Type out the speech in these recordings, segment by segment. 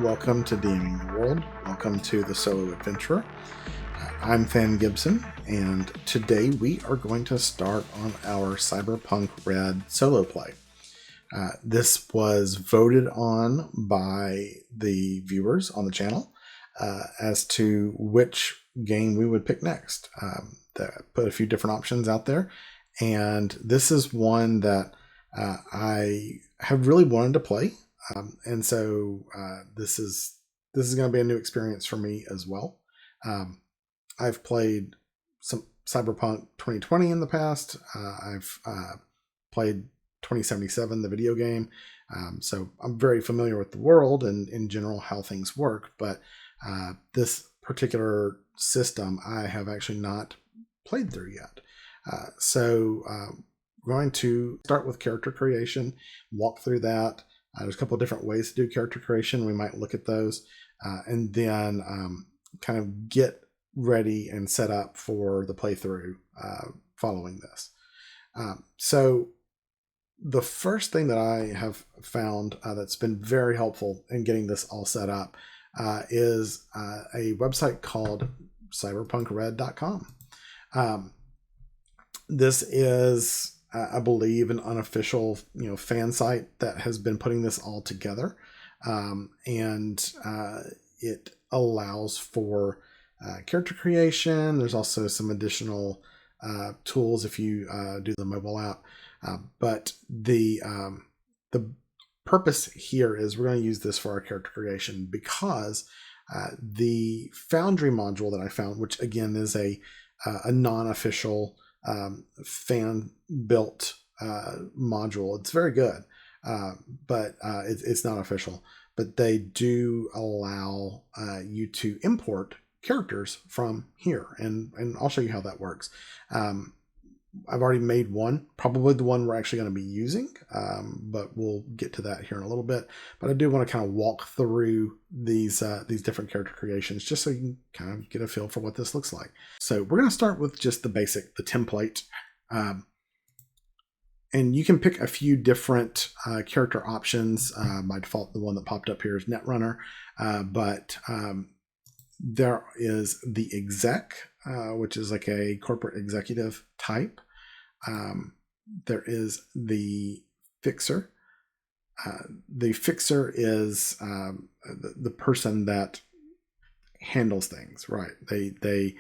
welcome to DMing the World. Welcome to the Solo Adventurer. I'm Fan Gibson, and today we are going to start on our Cyberpunk Red solo play. This was voted on by the viewers on the channel as to which game we would pick next. Put a few different options out there, and this is one that I have really wanted to play. And so this is going to be a new experience for me as well. I've played some Cyberpunk 2020 in the past. I've played 2077, the video game. So I'm very familiar with the world and in general how things work. But this particular system I have actually not played through yet. So we're going to start with character creation, walk through that. There's a couple of different ways to do character creation. We might look at those and then kind of get ready and set up for the playthrough following this. So the first thing that I have found that's been very helpful in getting this all set up is a website called cyberpunkred.com. This is I believe an unofficial, fan site that has been putting this all together, and it allows for character creation. There's also some additional tools if you do the mobile app, but the purpose here is we're going to use this for our character creation because the Foundry module that I found, which again is a non-official fan built module. It's very good, but it's not official. But they do allow you to import characters from here, and I'll show you how that works. I've already made one, probably the one we're actually going to be using, but we'll get to that here in a little bit. But I do want to kind of walk through these different character creations just so you can kind of get a feel for what this looks like. So we're going to start with just the basic, the template. And you can pick a few different character options. By default, the one that popped up here is Netrunner, but there is the exec, which is like a corporate executive type. There is the fixer. The fixer is the person that handles things, right? They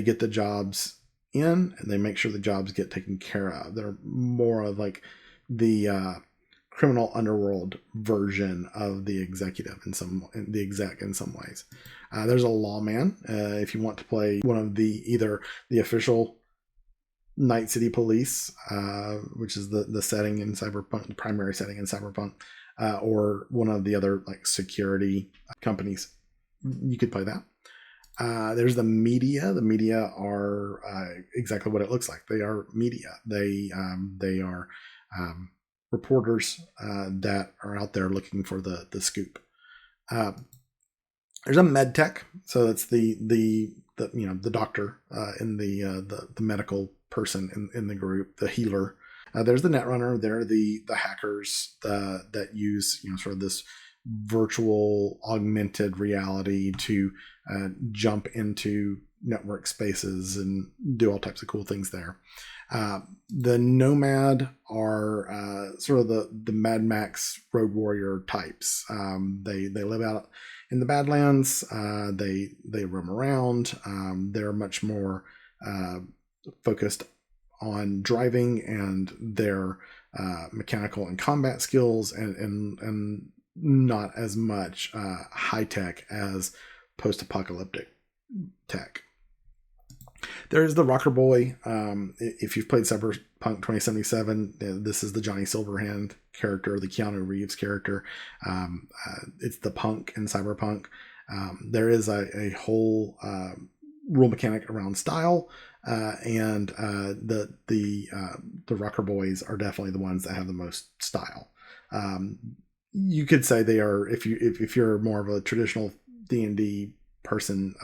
get the jobs in and they make sure the jobs get taken care of. They're more of like the criminal underworld version of the executive the exec in some ways. There's a lawman if you want to play one of either the official Night City Police, which is the setting in Cyberpunk, the primary setting in Cyberpunk, or one of the other like security companies. You could play that. There's the media. The media are exactly what it looks like. They are media. They are reporters that are out there looking for the scoop. There's a med tech, so that's the doctor in the medical person in the group, the healer. There's the Netrunner. There are the hackers that use sort of this virtual augmented reality to jump into network spaces and do all types of cool things there. The Nomad are sort of the Mad Max Road Warrior types. They live out in the Badlands. They roam around. They're much more focused on driving and their mechanical and combat skills, and not as much high tech as post-apocalyptic tech. There's the Rocker Boy. If you've played Cyberpunk 2077, this is the Johnny Silverhand character, the Keanu Reeves character. It's the punk in Cyberpunk. There is a whole rule mechanic around style, and the Rocker Boys are definitely the ones that have the most style. You could say they are, if you're more of a traditional D&D person,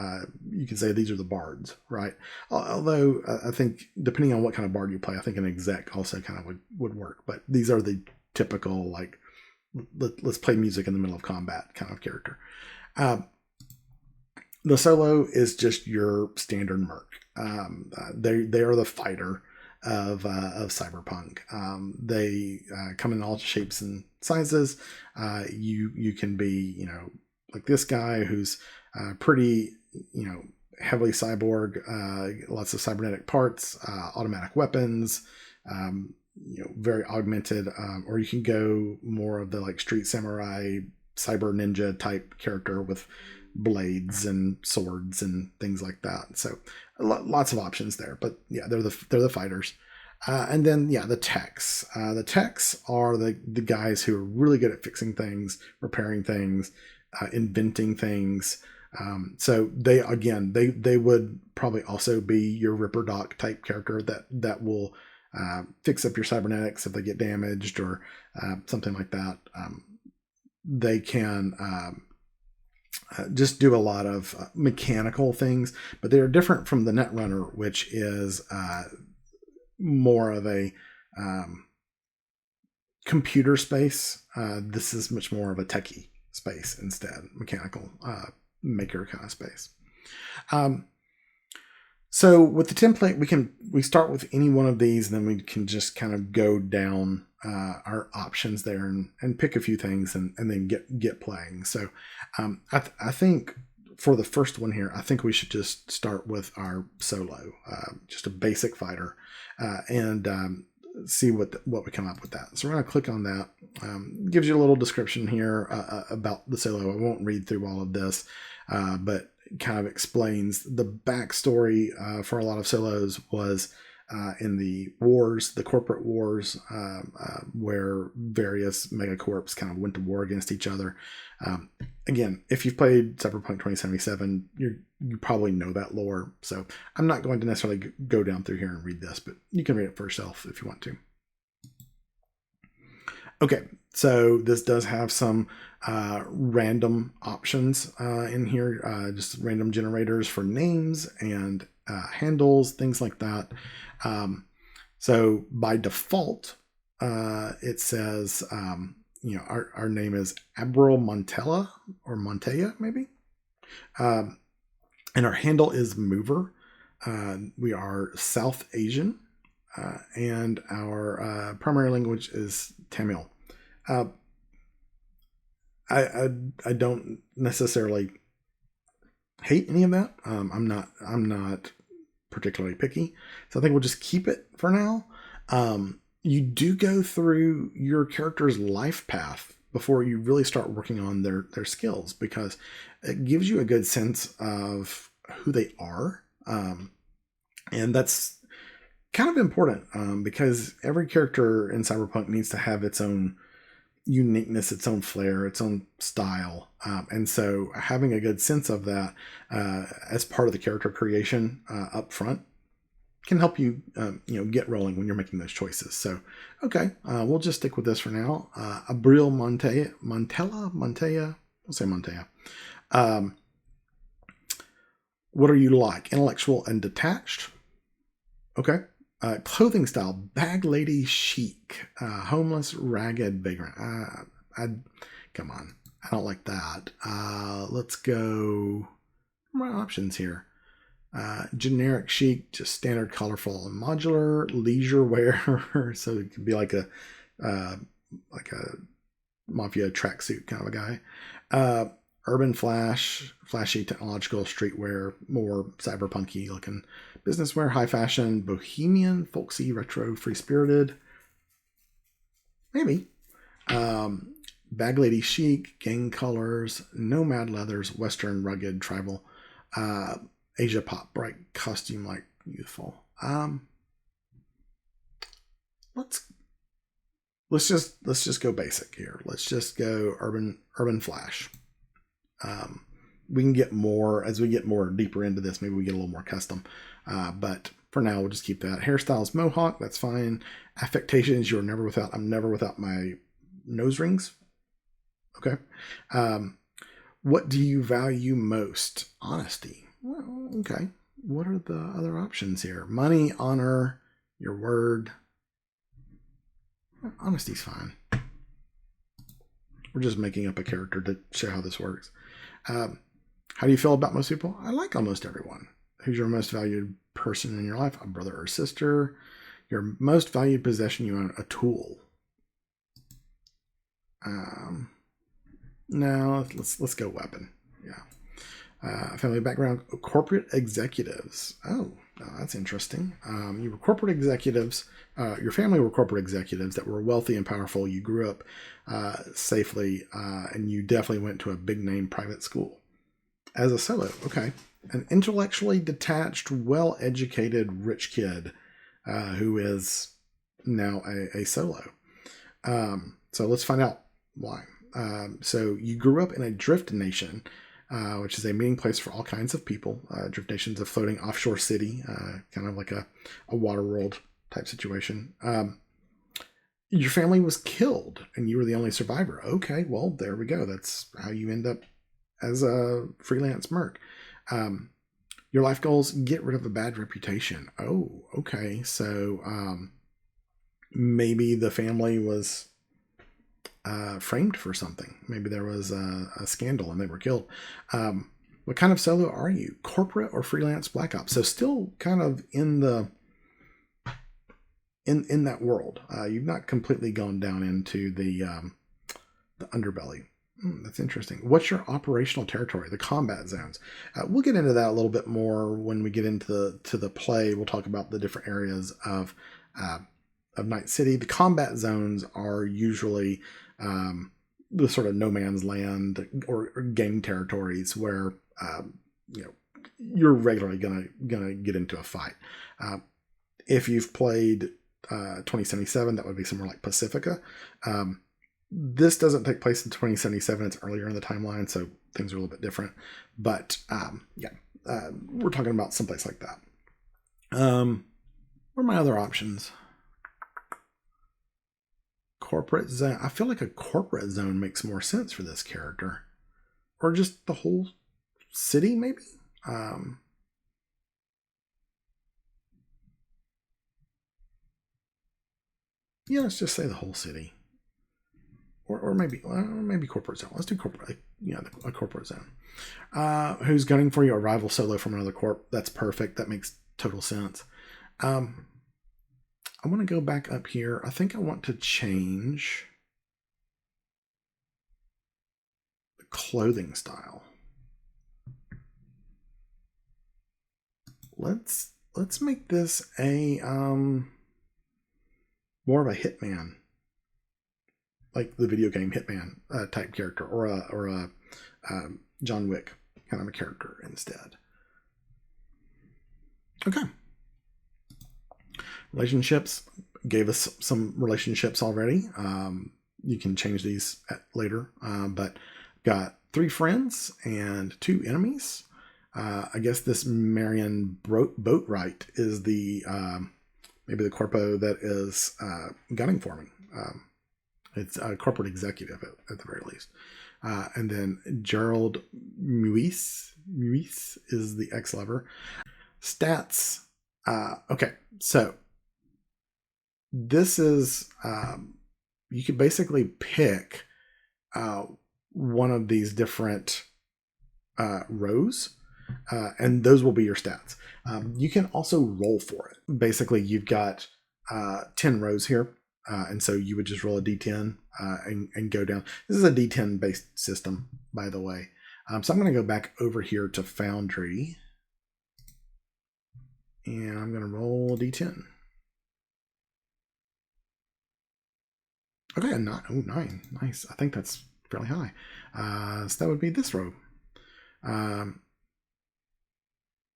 you could say these are the bards, right? Although I think depending on what kind of bard you play, I think an exec also kind of would work. But these are the typical like let's play music in the middle of combat kind of character. The solo is just your standard merc. They are the fighter of Cyberpunk. They come in all shapes and sizes. You can be, like this guy who's pretty, heavily cyborg, lots of cybernetic parts, automatic weapons, very augmented, or you can go more of the like street samurai, cyber ninja type character with blades and swords and things like that. So lots of options there, but yeah, they're the fighters. And then the techs. The techs are the guys who are really good at fixing things, repairing things, inventing things. So they would probably also be your Ripper Doc type character that will fix up your cybernetics if they get damaged or something like that. They can just do a lot of mechanical things, but they are different from the Netrunner, which is more of a computer space. This is much more of a techie space instead, mechanical maker kind of space. So with the template, we start with any one of these, and then we can just kind of go down our options there and pick a few things and then get playing. So I think for the first one here, I think we should just start with our solo, just a basic fighter, and see what we come up with that. So we're going to click on that. Gives you a little description here about the solo. I won't read through all of this, but kind of explains the backstory for a lot of solos was in the wars, the corporate wars, where various megacorps kind of went to war against each other. Again, if you've played Cyberpunk 2077, you probably know that lore. So I'm not going to necessarily go down through here and read this, but you can read it for yourself if you want to. Okay, so this does have some random options in here, just random generators for names and handles, things like that. So by default, it says, our name is Abril Montella or Montea, maybe. And our handle is Mover. We are South Asian, and our primary language is Tamil. I don't necessarily hate any of that. I'm not particularly picky, so I think we'll just keep it for now. You do go through your character's life path before you really start working on their skills, because it gives you a good sense of who they are, and that's kind of important, because every character in Cyberpunk needs to have its own uniqueness, its own flair, its own style, and so having a good sense of that as part of the character creation up front can help you get rolling when you're making those choices. So okay, we'll just stick with this for now. Abril Montea, we'll say Montea. What are you like? Intellectual and detached. Okay. Clothing style, bag lady chic, homeless, ragged, vagrant. Come on, I don't like that. Let's go. What are my options here? Generic chic, just standard, colorful, and modular. Leisure wear, so it could be like a mafia tracksuit kind of a guy. Urban flashy, technological, streetwear, more cyberpunky looking. Business wear, high fashion, bohemian, folksy, retro, free-spirited. Maybe. Bag lady chic, gang colors, nomad leathers, western, rugged, tribal, Asia pop, bright, costume-like, youthful. Let's just go basic here. Let's just go urban flash. We can get more as we get more deeper into this. Maybe we get a little more custom, but for now we'll just keep that. Hairstyles, mohawk, that's fine. Affectations, I'm never without my nose rings. Okay. What do you value most? Honesty. Well, okay. What are the other options here? Money, honor, your word. Honesty's fine. We're just making up a character to show how this works. How do you feel about most people? I like almost everyone. Who's your most valued person in your life? A brother or sister? Your most valued possession you own? A tool. No, let's go weapon. Yeah. Family background, corporate executives. Oh, that's interesting. You were corporate executives. Your family were corporate executives that were wealthy and powerful. You grew up safely, and you definitely went to a big name private school. As a solo, okay. An intellectually detached, well-educated, rich kid who is now a solo. So let's find out why. So you grew up in a drift nation, which is a meeting place for all kinds of people. Drift nation's a floating offshore city, kind of like a water world type situation. Your family was killed and you were the only survivor. Okay, well, there we go. That's how you end up as a freelance merc. Your life goals, get rid of a bad reputation. Oh, okay. So maybe the family was framed for something. Maybe there was a scandal and they were killed. What kind of solo are you? Corporate or freelance black ops? So still kind of in the in that world. You've not completely gone down into the underbelly. That's interesting. What's your operational territory? The combat zones. We'll get into that a little bit more when we get into the play. We'll talk about the different areas of Night City. The combat zones are usually the sort of no man's land or game territories where you're regularly gonna get into a fight. If you've played 2077, that would be somewhere like Pacifica. This doesn't take place in 2077. It's earlier in the timeline, so things are a little bit different. But we're talking about someplace like that. What are my other options? Corporate zone. I feel like a corporate zone makes more sense for this character. Or just the whole city, maybe? Yeah, let's just say the whole city. Or maybe corporate zone. Let's do corporate. A corporate zone. Who's gunning for you? A rival solo from another corp. That's perfect. That makes total sense. I want to go back up here. I think I want to change the clothing style. Let's make this a more of a hitman, like the video game Hitman type character, or a John Wick kind of a character instead. Okay. Relationships, gave us some relationships already. You can change these later, but got 3 friends and 2 enemies. I guess this Marion Boatwright is the maybe the corpo that is gunning for me. It's a corporate executive at the very least. And then Gerald Muis is the ex-lover. Stats. Okay, so this is you could basically pick one of these different rows, and those will be your stats. You can also roll for it. Basically, you've got 10 rows here, and so you would just roll a d10 and go down. This is a d10 based system, by the way. So I'm going to go back over here to Foundry, and I'm going to roll a d10. Okay, 9. Nice. I think that's fairly high. So that would be this row.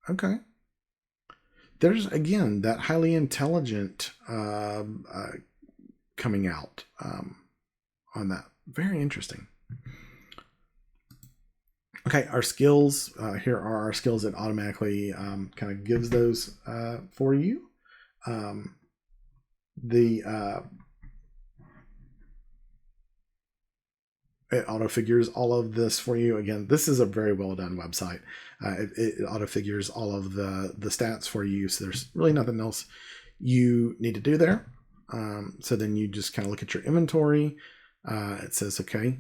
Okay. There's, again, that highly intelligent coming out on that. Very interesting. Okay, our skills. Here are our skills. It automatically kind of gives those for you. It auto figures all of this for you. Again, this is a very well done website. It auto figures all of the stats for you. So there's really nothing else you need to do there. So then you just kind of look at your inventory. It says, okay,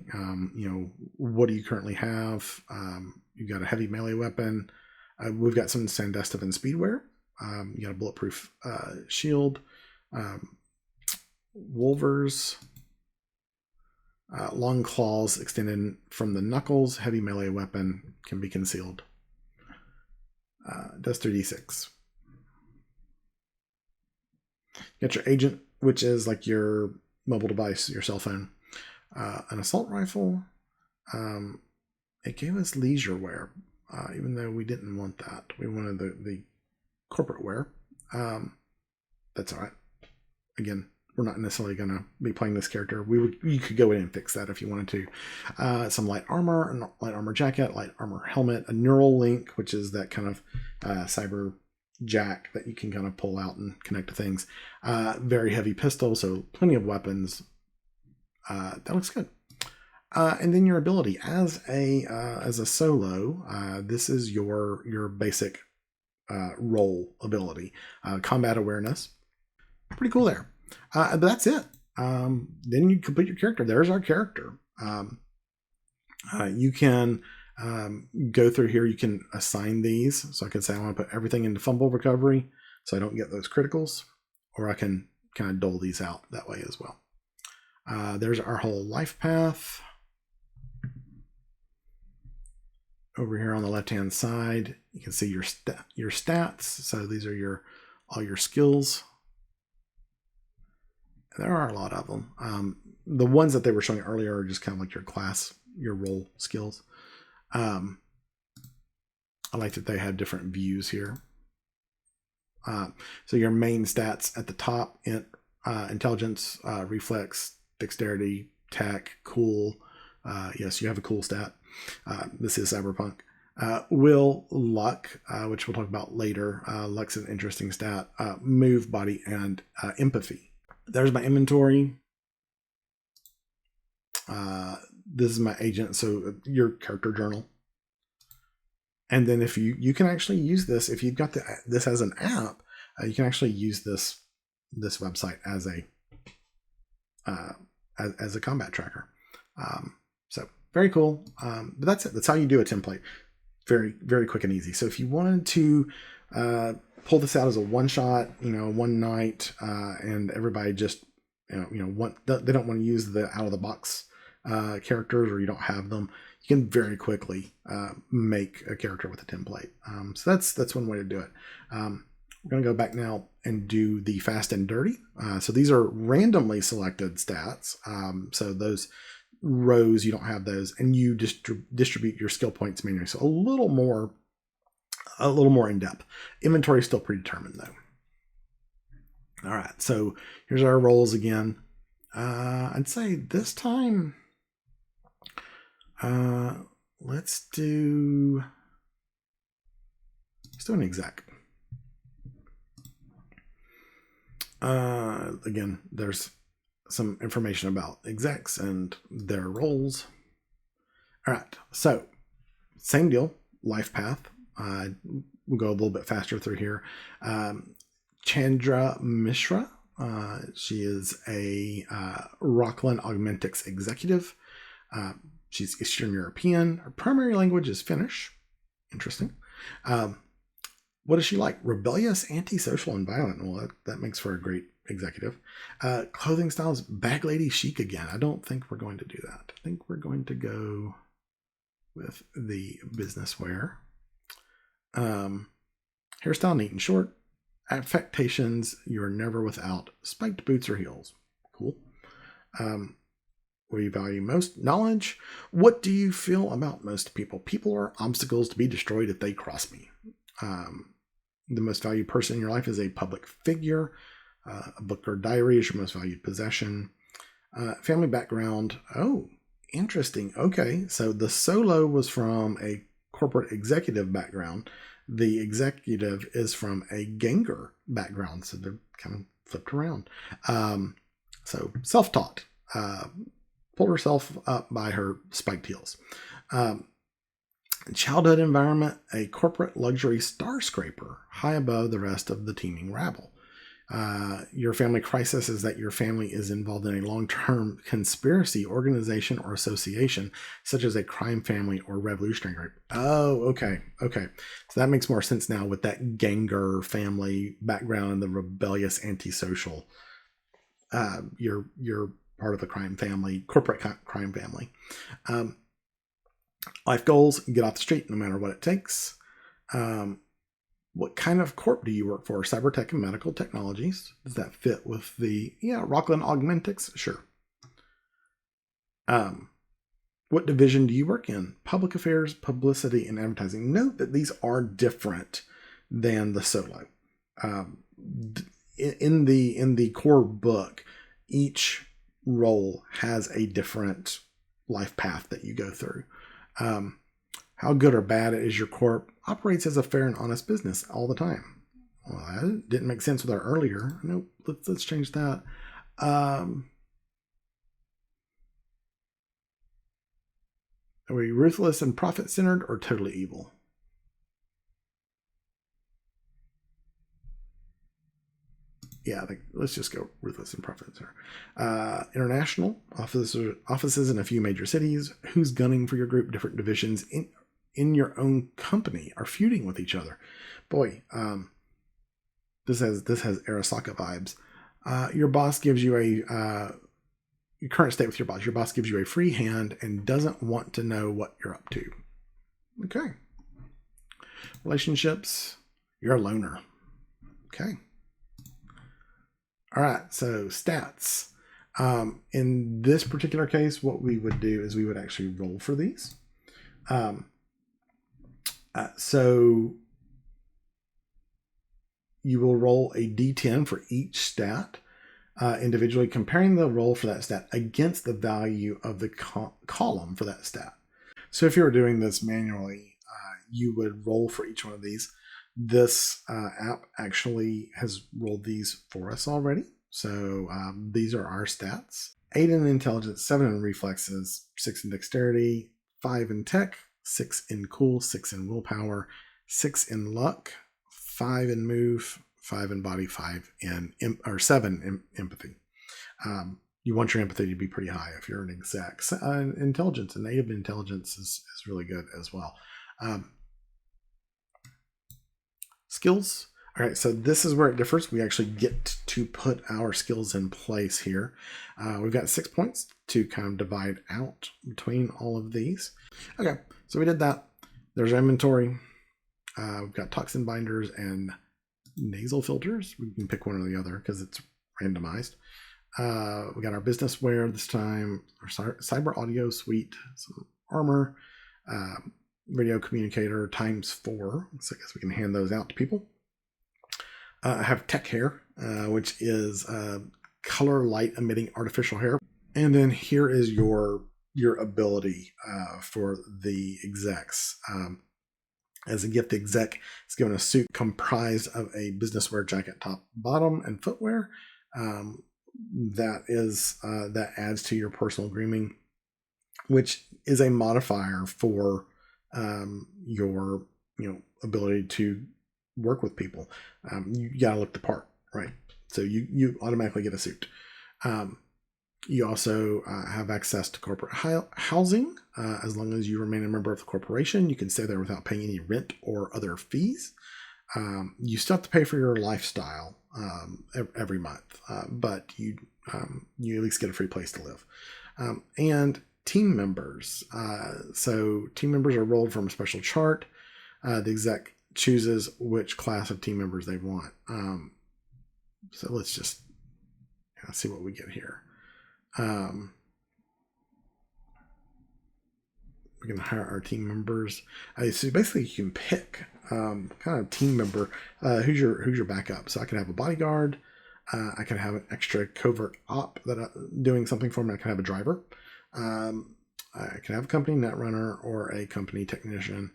what do you currently have? You've got a heavy melee weapon. We've got some Sandestin and Speedwear. You got a bulletproof shield. Wolvers. Long claws extended from the knuckles. Heavy melee weapon can be concealed. Does 3d6. You got your agent, which is like your mobile device, your cell phone. An assault rifle. It gave us leisure wear, even though we didn't want that. We wanted the corporate wear. That's all right. Again, we're not necessarily going to be playing this character. You could go in and fix that if you wanted to. Some light armor, a light armor jacket, light armor helmet, a neural link, which is that kind of cyber jack that you can kind of pull out and connect to things. Very heavy pistol, so plenty of weapons. That looks good. And then your ability as a solo, this is your basic role ability. Combat awareness. Pretty cool there. But that's it. Then you complete your character. There's our character. You can go through here. You can assign these. So I can say I want to put everything into fumble recovery so I don't get those criticals. Or I can kind of dole these out that way as well. There's our whole life path. Over here on the left-hand side, you can see your stats. So these are all your skills. There are a lot of them. The ones that they were showing earlier are just kind of like your class, your role skills. I like that they have different views here. So your main stats at the top, intelligence, reflex, dexterity, tech, cool. Yes, you have a cool stat. This is Cyberpunk. Will, luck, which we'll talk about later. Luck's an interesting stat. Move, body, and empathy. There's my inventory. This is my agent, so your character journal. And then if you can actually use this, if you've got this as an app, you can actually use this website as a combat tracker. So very cool. But that's it. That's how you do a template. Very, very quick and easy. So if you wanted to pull this out as a one shot, one night, and everybody just, they don't want to use the out of the box characters, or you don't have them, you can very quickly make a character with a template. So that's one way to do it. We're going to go back now and do the fast and dirty. So these are randomly selected stats. So those rows, you don't have those, and you distribute your skill points manually. So a little more in depth. Inventory is still predetermined though. All right, so here's our roles again. I'd say this time, let's do an exec. Again, there's some information about execs and their roles. All right, so same deal, life path. We'll go a little bit faster through here. Chandra Mishra. She is a Rockland Augmentics executive. She's Eastern European. Her primary language is Finnish. Interesting. What is she like? Rebellious, antisocial, and violent. Well, that makes for a great executive. Clothing styles, bag lady chic again. I don't think we're going to do that. I think we're going to go with the business wear. Hairstyle, neat and short. Affectations, you're never without spiked boots or heels. Cool. What do you value most? Knowledge. What do you feel about most people? People are obstacles to be destroyed if they cross me. The most valued person in your life is a public figure. A book or diary is your most valued possession. Family background. Oh, interesting. Okay, so the solo was from a corporate executive background. The executive is from a ganger background, so they're kind of flipped around. So self-taught. Pulled herself up by her spiked heels. Childhood environment, a corporate luxury star scraper, high above the rest of the teeming rabble. Your family crisis is that your family is involved in a long-term conspiracy, organization, or association, such as a crime family or revolutionary group. Oh, okay. Okay. So that makes more sense now with that Ganger family background and the rebellious antisocial. You're part of a crime family, corporate crime family. Life goals: get off the street no matter what it takes. What kind of corp do you work for? Cybertech and medical technologies. Does that fit with the, Rockland Augmentics? Sure. What division do you work in? Public affairs, publicity, and advertising. Note that these are different than the solo. In the core book, each role has a different life path that you go through. How good or bad is your corp? Operates as a fair and honest business all the time. Well, that didn't make sense with our earlier. Nope, let's change that. Are we ruthless and profit-centered or totally evil? Yeah, let's just go ruthless and profit-centered. International offices in a few major cities. Who's gunning for your group? Different divisions in your own company are feuding with each other. Boy, this has Arasaka vibes. Your boss gives you your current state with your boss. Your boss gives you a free hand and doesn't want to know what you're up to. Okay. Relationships. You're a loner. Okay. All right. So stats. In this particular case, what we would do is we would actually roll for these. So you will roll a d10 for each stat, individually, comparing the roll for that stat against the value of the column for that stat. So if you were doing this manually, you would roll for each one of these. This app actually has rolled these for us already. So these are our stats. 8 in intelligence, 7 in reflexes, 6 in dexterity, 5 in tech, 6 in cool, 6 in willpower, 6 in luck, 5 in move, 5 in body, 5 in 7 in empathy. You want your empathy to be pretty high if you're an exec. Intelligence, and native intelligence is really good as well. Skills. All right, so this is where it differs. We actually get to put our skills in place here. We've got 6 points to kind of divide out between all of these. Okay, so we did that. There's our inventory. We've got toxin binders and nasal filters. We can pick one or the other because it's randomized. We got our business wear this time, our cyber audio suite, some armor, radio communicator ×4. So I guess we can hand those out to people. I have tech hair, which is color light emitting artificial hair. And then here is your ability for the execs. As a gift, the exec is given a suit comprised of a business wear jacket, top, bottom, and footwear. That adds to your personal grooming, which is a modifier for your ability to work with people. You gotta look the part, right? So you automatically get a suit. You also have access to corporate housing. As long as you remain a member of the corporation, you can stay there without paying any rent or other fees. You still have to pay for your lifestyle every month, but you at least get a free place to live. And team members. So team members are rolled from a special chart. The exec chooses which class of team members they want. So let's just see what we get here. We can hire our team members. So basically, you can pick kind of team member who's your backup. So I can have a bodyguard. I can have an extra covert op that doing something for me. I can have a driver. I can have a company netrunner or a company technician.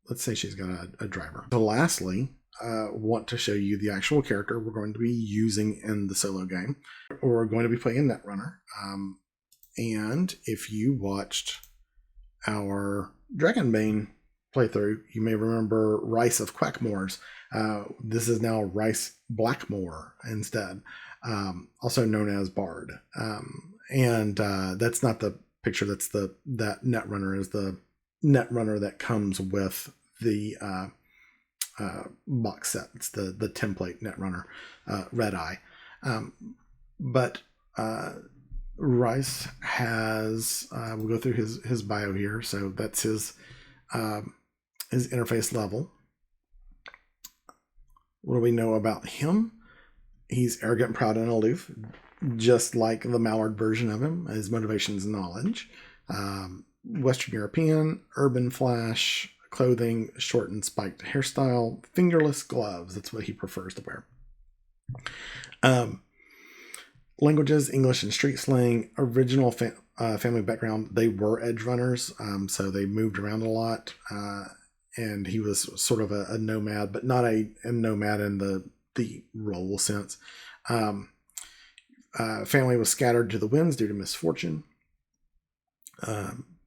Let's say she's got a driver. So lastly, want to show you the actual character we're going to be using in the solo game. We're going to be playing netrunner. And if you watched our Dragonbane playthrough, you may remember Rice of Quackmoors. This is now Rice Blackmore instead, also known as Bard. And that's not the picture. That's that Netrunner is the Netrunner that comes with the box set. It's the template Netrunner, Red Eye. But Rice has, we'll go through his bio here. So that's his interface level. What do we know about him? He's arrogant, proud, and aloof, just like the Mallard version of him. His motivations, knowledge. Western European, urban flash, clothing, short and spiked hairstyle, fingerless gloves. That's what he prefers to wear. Languages, English and street slang. Original family background, they were edge runners, so they moved around a lot. And he was sort of a nomad, but not a nomad in the role sense. Family was scattered to the winds due to misfortune.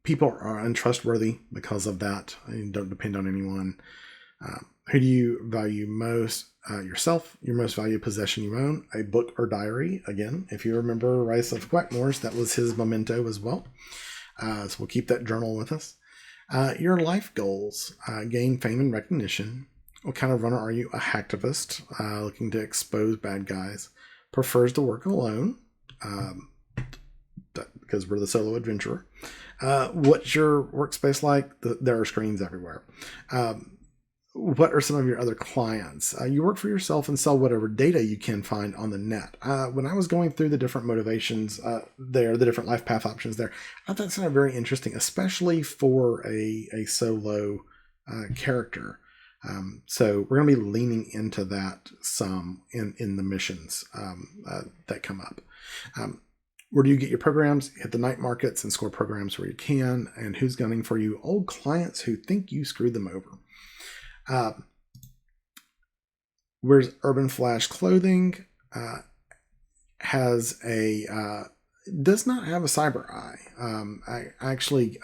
People are untrustworthy because of that. You don't depend on anyone. Who do you value most? Yourself. Your most valued possession you own. A book or diary. Again, if you remember Rice of Quackmoors, that was his memento as well. So we'll keep that journal with us. Your life goals. Gain fame and recognition. What kind of runner are you? A hacktivist, looking to expose bad guys. Prefers to work alone, because we're the solo adventurer. What's your workspace like? There are screens everywhere. What are some of your other clients? You work for yourself and sell whatever data you can find on the net. When I was going through the different motivations there, the different life path options there, I thought that sounded very interesting, especially for a solo character. So we're going to be leaning into that some in the missions that come up. Where do you get your programs? Hit the night markets and score programs where you can. And who's gunning for you? Old clients who think you screwed them over. Where's Urban Flash Clothing? Has does not have a cyber eye. I actually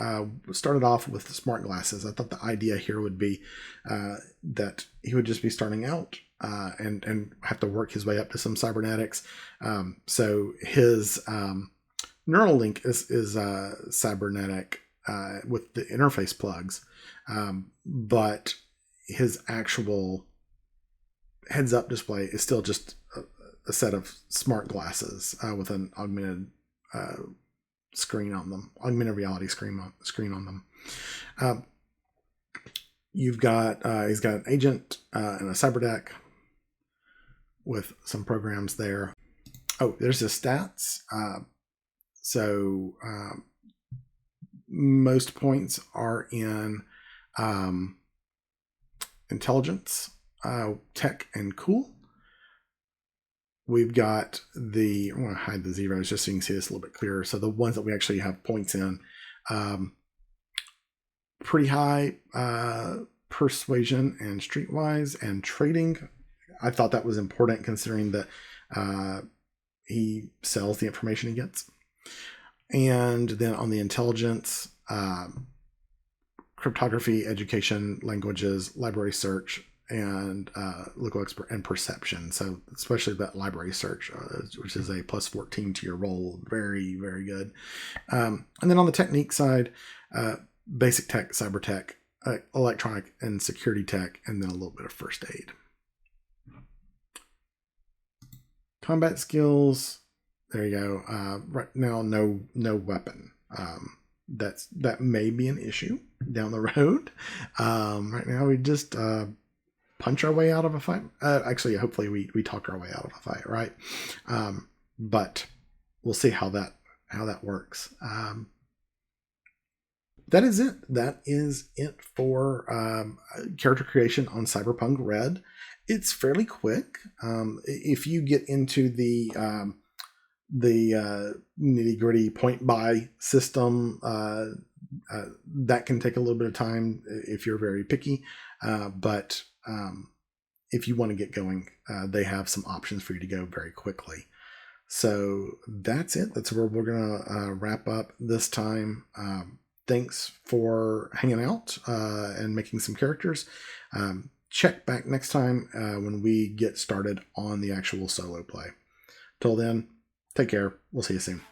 started off with the smart glasses. I thought the idea here would be that he would just be starting out and have to work his way up to some cybernetics. So his neural link is cybernetic with the interface plugs, but his actual heads-up display is still just a set of smart glasses with an augmented screen on them, augmented reality screen on them. You've got he's got an agent and a cyber deck with some programs there. Oh, there's his stats. So most points are in intelligence, tech, and cool. We've got I'm going to hide the zeros just so you can see this a little bit clearer. So the ones that we actually have points in, pretty high persuasion and streetwise and trading. I thought that was important considering that he sells the information he gets. And then on the intelligence, cryptography, education, languages, library search, and local expert and perception. So especially that library search, which is a plus 14 to your roll. Very, very good. And then on the technique side, basic tech, cyber tech, electronic and security tech, and then a little bit of first aid. Combat skills. There you go. Right now, no weapon. That may be an issue down the road. Right now, we just punch our way out of a fight. Actually, hopefully, we talk our way out of a fight, right? But we'll see how that works. That is it. That is it for character creation on Cyberpunk Red. It's fairly quick. If you get into the nitty gritty point buy system, that can take a little bit of time if you're very picky. But if you want to get going, they have some options for you to go very quickly. So that's it. That's where we're going to wrap up this time. thanks for hanging out and making some characters. Check back next time when we get started on the actual solo play. Till then, take care. We'll see you soon.